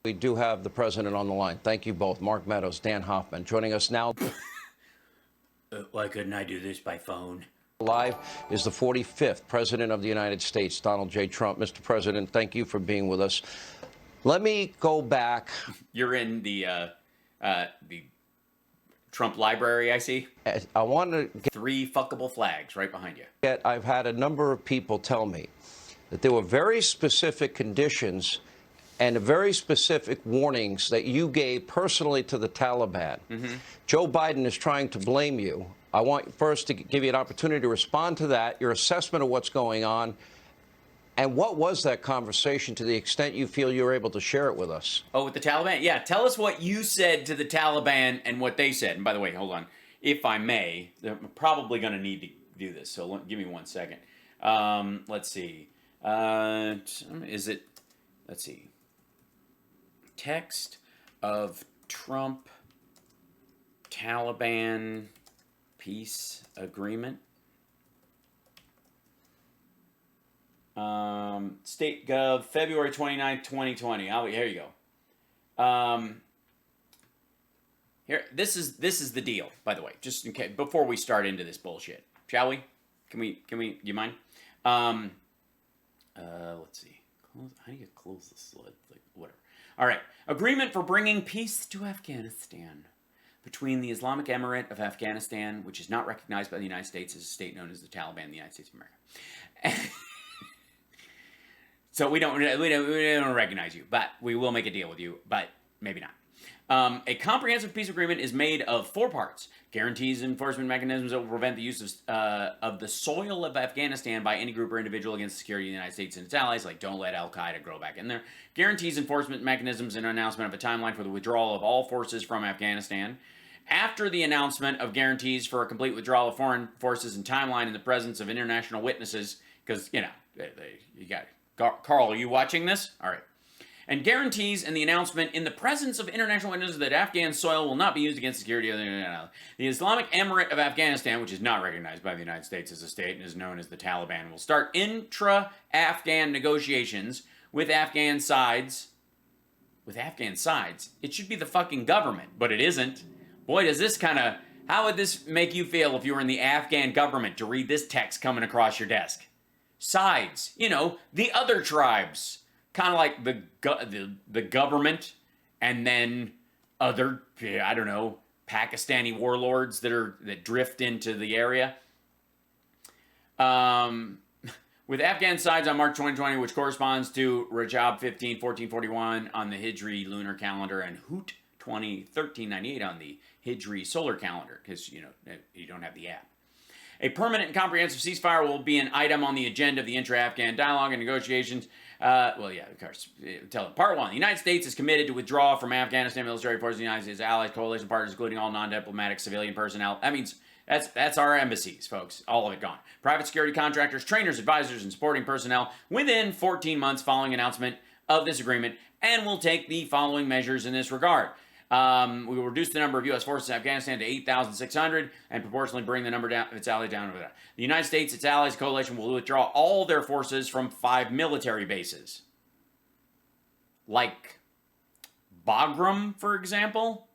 We do have the president on the line. Thank you both. Mark Meadows, Dan Hoffman, joining us now. Why couldn't I do this by phone? Live is the 45th President of the United States, Donald J. Trump. Mr. President, thank you for being with us. Let me go back. You're in the Trump library, I see. I want to get 3 fuckable flags right behind you. I've had a number of people tell me that there were very specific conditions and very specific warnings that you gave personally to the Taliban. Joe Biden is trying to blame you. I want first to give you an opportunity to respond to that, your assessment of what's going on, and what was that conversation to the extent you feel you were able to share it with us? Oh, with the Taliban? Yeah, tell us what you said to the Taliban and what they said. And by the way, hold on. If I may, I'm probably going to need to do this, so give me 1 second. Let's see. Let's see. Text of Trump Taliban peace agreement. State Gov, February 29th, 2020. Oh, here you go. Here, this is the deal, by the way, just in case, before we start into this bullshit. Shall we? Can we, do you mind? Let's see. How do you close the slide? Like, whatever. All right. Agreement for bringing peace to Afghanistan between the Islamic Emirate of Afghanistan, which is not recognized by the United States as a state known as the Taliban in the United States of America. So we don't recognize you, but we will make a deal with you, but maybe not. A comprehensive peace agreement is made of 4 parts. Guarantees enforcement mechanisms that will prevent the use of the soil of Afghanistan by any group or individual against the security of the United States and its allies, like don't let Al-Qaeda grow back in there. Guarantees enforcement mechanisms and announcement of a timeline for the withdrawal of all forces from Afghanistan. After the announcement of guarantees for a complete withdrawal of foreign forces and timeline in the presence of international witnesses, because, you got it. Carl, are you watching this? All right. And guarantees and the announcement in the presence of international witnesses that Afghan soil will not be used against the security of the Islamic Emirate of Afghanistan, which is not recognized by the United States as a state and is known as the Taliban, will start intra-Afghan negotiations with Afghan sides. With Afghan sides? It should be the fucking government, but it isn't. Boy, does this kind of... How would this make you feel if you were in the Afghan government to read this text coming across your desk? Sides. The other tribes. Kind of like the government and then other, I don't know, Pakistani warlords that drift into the area. With Afghan sides on March 2020, which corresponds to Rajab 15, 1441 on the Hijri lunar calendar and Hoot 20, 1398 on the Hijri solar calendar, because, you don't have the app. A permanent and comprehensive ceasefire will be an item on the agenda of the intra-Afghan dialogue and negotiations. Of course. Part 1. The United States is committed to withdraw from Afghanistan military forces of the United States allies, coalition partners, including all non-diplomatic civilian personnel. That means that's our embassies, folks. All of it gone. Private security contractors, trainers, advisors, and supporting personnel within 14 months following announcement of this agreement, and will take the following measures in this regard. We will reduce the number of U.S. forces in Afghanistan to 8,600 and proportionally bring the number of its allies down over that. The United States, its allies, coalition will withdraw all their forces from 5 military bases. Like Bagram, for example.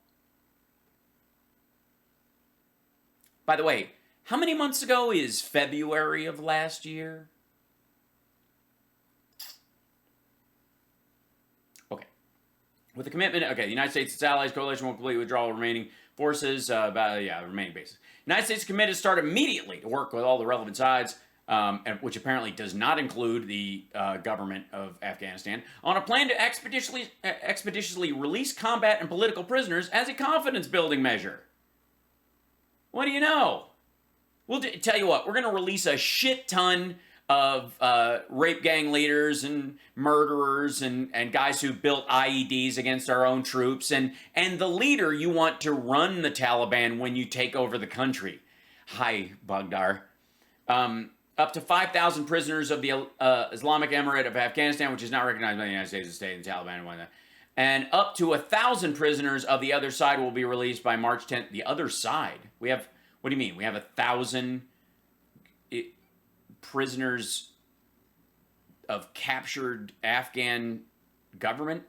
By the way, how many months ago is February of last year? With the commitment, the United States, its allies, coalition will completely withdraw remaining forces, remaining bases. The United States is committed to start immediately to work with all the relevant sides, which apparently does not include the government of Afghanistan, on a plan to expeditiously release combat and political prisoners as a confidence-building measure. What do you know? We'll tell you what, we're going to release a shit ton of rape gang leaders and murderers and guys who built IEDs against our own troops and the leader you want to run the Taliban when you take over the country. Hi, Baghdad. Up to 5,000 prisoners of the Islamic Emirate of Afghanistan, which is not recognized by the United States as a state, and Taliban and whatnot. And up to 1,000 prisoners of the other side will be released by March 10th. The other side? What do you mean? We have 1,000 prisoners of captured Afghan government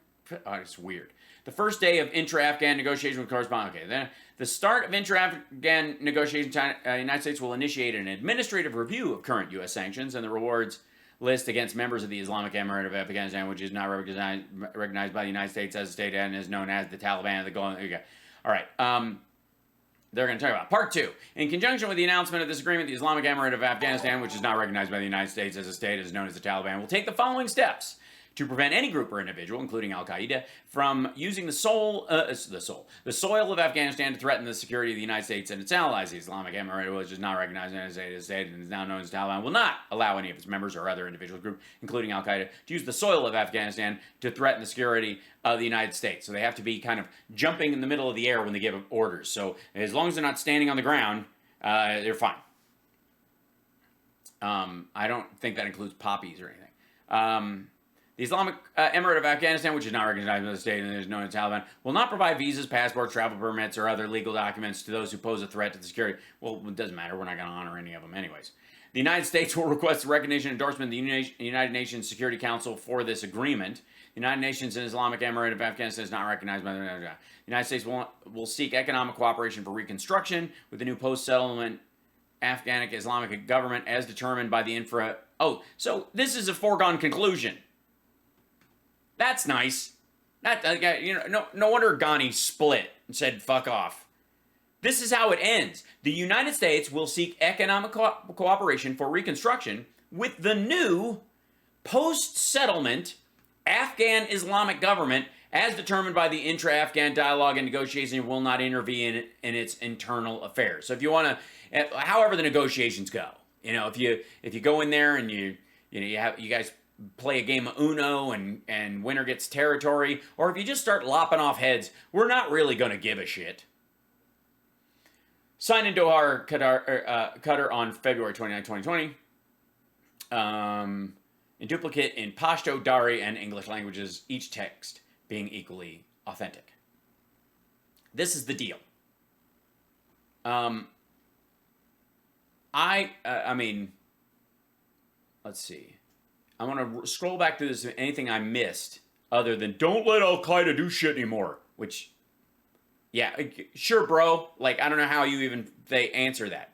it's weird. The first day of intra-Afghan negotiations will correspond. Okay, then the start of intra-Afghan negotiations, United States will initiate an administrative review of current U.S. sanctions and the rewards list against members of the Islamic Emirate of Afghanistan, which is not recognized by the United States as a state and is known as the Taliban. Okay. All right. They're going to talk about Part 2. In conjunction with the announcement of this agreement, the Islamic Emirate of Afghanistan, which is not recognized by the United States as a state, is known as the Taliban, will take the following steps to prevent any group or individual, including Al-Qaeda, from using the soil of Afghanistan to threaten the security of the United States and its allies. The Islamic Emirate, which is not recognized as a state and is now known as the Taliban, will not allow any of its members or other individual group, including Al-Qaeda, to use the soil of Afghanistan to threaten the security of the United States. So they have to be kind of jumping in the middle of the air when they give orders. So as long as they're not standing on the ground, they're fine. I don't think that includes poppies or anything. The Islamic Emirate of Afghanistan, which is not recognized by the state and is known as Taliban, will not provide visas, passports, travel permits, or other legal documents to those who pose a threat to the security. Well, it doesn't matter. We're not going to honor any of them anyways. The United States will request the recognition and endorsement of the United Nations Security Council for this agreement. The United Nations and Islamic Emirate of Afghanistan is not recognized by the United States will seek economic cooperation for reconstruction with the new post-settlement Afghanic Islamic government as determined by the Oh, so this is a foregone conclusion. That's nice. No wonder Ghani split and said fuck off. This is how it ends. The United States will seek economic cooperation for reconstruction with the new post-settlement Afghan Islamic government as determined by the intra-Afghan dialogue and negotiation will not intervene in its internal affairs. So if you want to, however the negotiations go, if you go in there and you guys play a game of Uno and winner gets territory, or if you just start lopping off heads, we're not really going to give a shit. Signed in Doha, Qatar on February 29, 2020. In duplicate in Pashto, Dari, and English languages, each text being equally authentic. This is the deal. I mean, let's see. I want to scroll back through this. Anything I missed other than don't let Al-Qaeda do shit anymore, which, yeah, sure, bro. Like, I don't know how they answer that.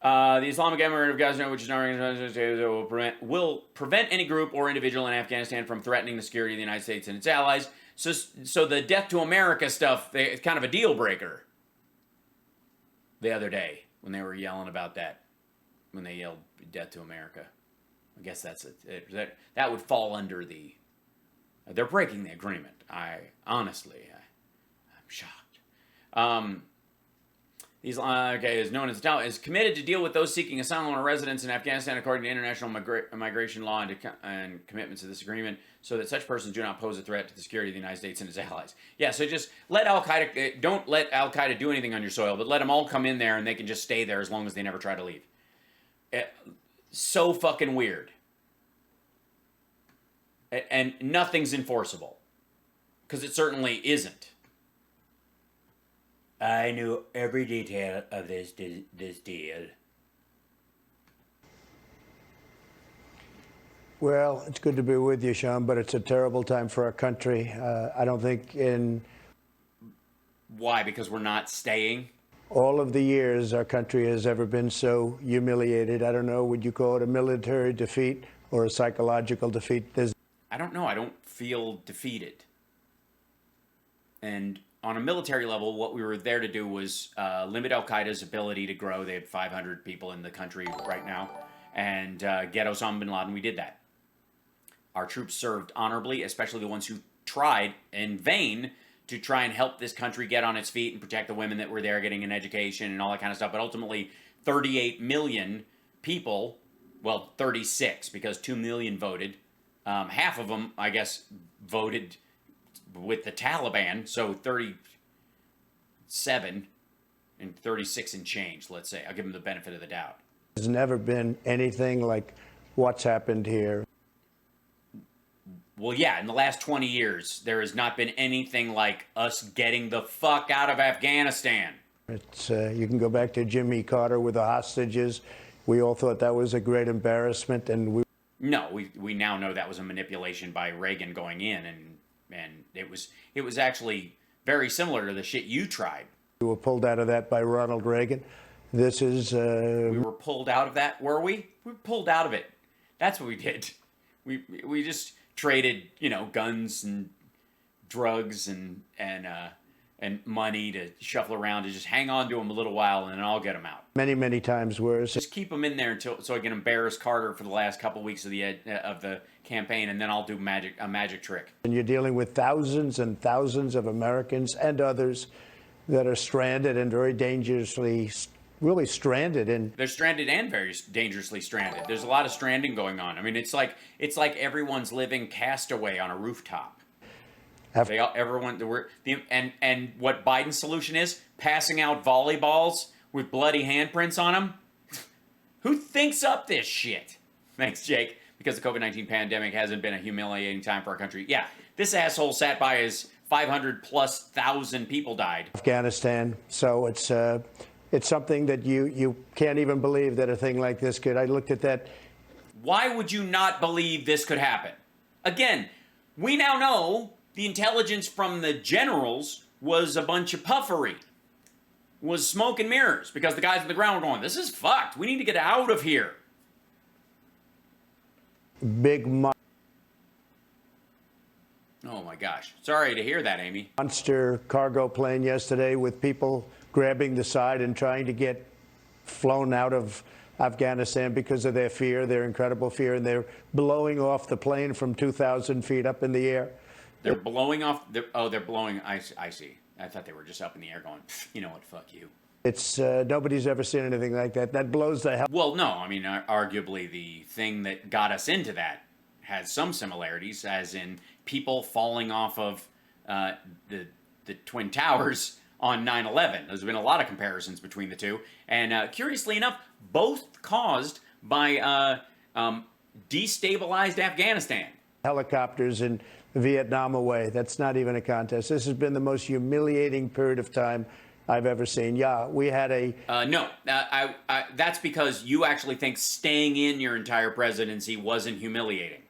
The Islamic Emirate of Afghanistan, which is not will prevent any group or individual in Afghanistan from threatening the security of the United States and its allies. So the death to America stuff, it's kind of a deal breaker. The other day when they were yelling about that, when they yelled death to America. I guess that's it. That would fall under they're breaking the agreement. I'm shocked. Is known as the Taliban, is committed to deal with those seeking asylum or residence in Afghanistan according to international migration law and commitments of this agreement, so that such persons do not pose a threat to the security of the United States and its allies. Yeah, so just let Al-Qaeda, don't let Al-Qaeda do anything on your soil, but let them all come in there and they can just stay there as long as they never try to leave. So fucking weird. And nothing's enforceable. Because it certainly isn't. I knew every detail of this deal. Well, it's good to be with you, Sean, but it's a terrible time for our country. I don't think in Why? Because we're not staying? all of the years our country has ever been so humiliated. I don't know, would you call it a military defeat or a psychological defeat? I don't know. I don't feel defeated. And on a military level, what we were there to do was limit Al-Qaeda's ability to grow. They had 500 people in the country right now. And get Osama bin Laden. We did that. Our troops served honorably, especially the ones who tried in vain to try and help this country get on its feet and protect the women that were there getting an education and all that kind of stuff. But ultimately, 38 million people, well, 36, because 2 million voted. Half of them, I guess, voted with the Taliban, so 37 and 36 and change, let's say. I'll give them the benefit of the doubt. There's never been anything like what's happened here. Well, yeah, in the last 20 years, there has not been anything like us getting the fuck out of Afghanistan. It's you can go back to Jimmy Carter with the hostages. We all thought that was a great embarrassment, and No, we now know that was a manipulation by Reagan going in and and it was actually very similar to the shit you tried. We were pulled out of that by Ronald Reagan. This is We were pulled out of that, were we? We were pulled out of it. That's what we did. We just traded, guns and drugs and money to shuffle around to just hang on to them a little while, and then I'll get them out. many, many times worse. Just keep them in there so I can embarrass Carter for the last couple weeks of the campaign, and then I'll do a magic trick. And you're dealing with thousands and thousands of Americans and others that are stranded and very dangerously, really stranded. They're stranded and very dangerously stranded. There's a lot of stranding going on. I mean, it's like everyone's living castaway on a rooftop. And what Biden's solution is? Passing out volleyballs with bloody handprints on them? Who thinks up this shit? Thanks, Jake. Because the COVID-19 pandemic hasn't been a humiliating time for our country. Yeah, this asshole sat by his 500,000+ people died. Afghanistan. So it's something that you can't even believe that a thing like this could. I looked at that. Why would you not believe this could happen? Again, we now know the intelligence from the generals was a bunch of puffery, was smoke and mirrors, because the guys on the ground were going, this is fucked. We need to get out of here. Big Oh my gosh. Sorry to hear that, Amy. monster cargo plane yesterday with people grabbing the side and trying to get flown out of Afghanistan because of their fear, their incredible fear, and they're blowing off the plane from 2,000 feet up in the air. They're blowing off. They're blowing. I see. I thought they were just up in the air going, you know what, fuck you. It's nobody's ever seen anything like that. That blows the hell. Well, no, I mean, arguably the thing that got us into that has some similarities, as in people falling off of the Twin Towers on 9/11. There's been a lot of comparisons between the two, and curiously enough, both caused by destabilized Afghanistan. Helicopters in Vietnam away. That's not even a contest. This has been the most humiliating period of time I've ever seen. Yeah, we had a... No, that's because you actually think staying in your entire presidency wasn't humiliating.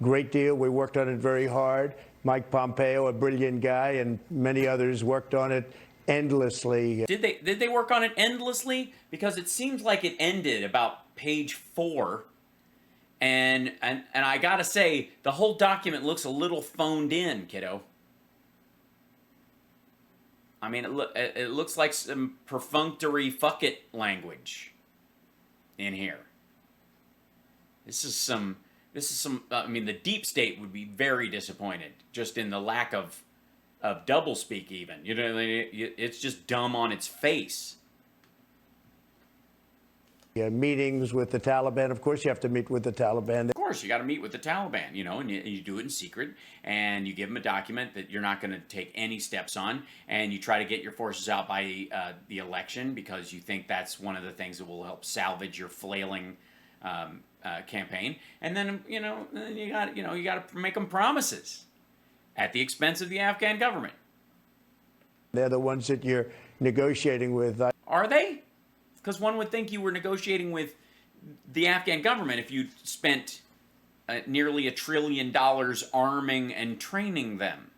Great deal. We worked on it very hard. Mike Pompeo, a brilliant guy, and many others worked on it endlessly. Did they work on it endlessly? Because it seems like it ended about page 4. And I gotta say, the whole document looks a little phoned in, kiddo. I mean, it looks like some perfunctory fuck it language in here. This is some. I mean, the deep state would be very disappointed just in the lack of doublespeak. Even it's just dumb on its face. Meetings with the Taliban. Of course, you have to meet with the Taliban. Of course, you got to meet with the Taliban, and you do it in secret, and you give them a document that you're not going to take any steps on, and you try to get your forces out by the election because you think that's one of the things that will help salvage your flailing campaign. And then you got to make them promises at the expense of the Afghan government. They're the ones that you're negotiating with. Are they? Because one would think you were negotiating with the Afghan government if you spent nearly $1 trillion arming and training them.